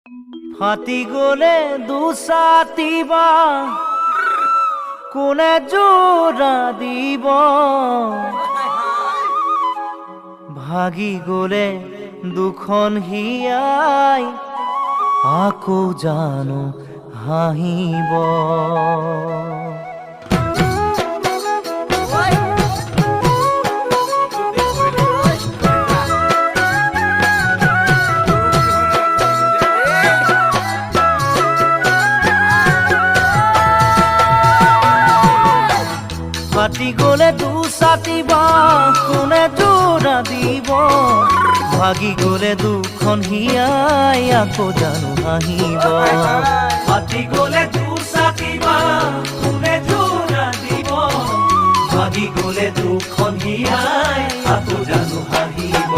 ফাটি গলে দুসাতিবা কোনে জোড়া দিব ভাগি গলে দুখন হিয়াই আকৌ জানো হাঁহিব ফাটি গলে দুসাতিবা কোনে জোড়া দিব ভাগি গলে দুখন হিয়াই আকৌ জানো হাঁহিব ফাটি গলে দুসাতিবা কোনে জোড়া দিব ভাগি গলে দুখন হিয়াই আকৌ জানো হাঁহিব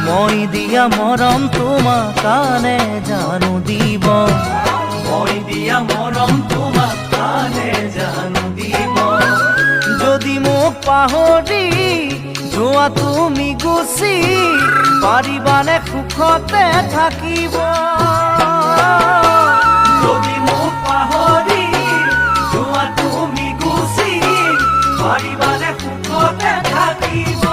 মই দিয়া মৰম তোমাক কানে জানো দিব মই দিয়া মৰম তোমাক কানে জানো দিব যদি মোক পাহৰি যোৱা তুমি গুচি পাৰিবানে সুখতে থাকিব যদি মোক পাহৰি যোৱা তুমি গুচি পাৰিবানে সুখতে থাকিব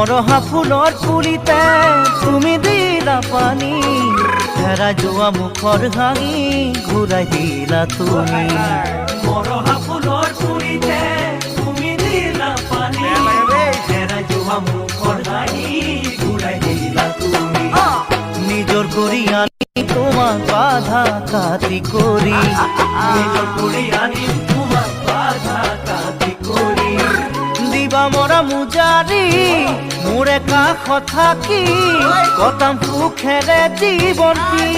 মৰহা ফুলৰ পুলিতে তুমি দিলা পানী হেৰাই যোৱা মুখৰ হাঁহি ঘূৰাই দিলা তুমি মৰহা ফুলৰ পুলিতে তুমি দিলা পানী হেৰাই যোৱা মুখৰ হাঁহি ঘূৰাই দিলা তুমি নিজৰ কৰি আনি তোমাক বাধা কাটি কৰি নিজৰ কৰি আনি তোমাক বাধা কাটি কৰি দিবা মৰা মুজাৰি মোৰে কাষত থাকি কটাম সুখেৰে জীৱনটি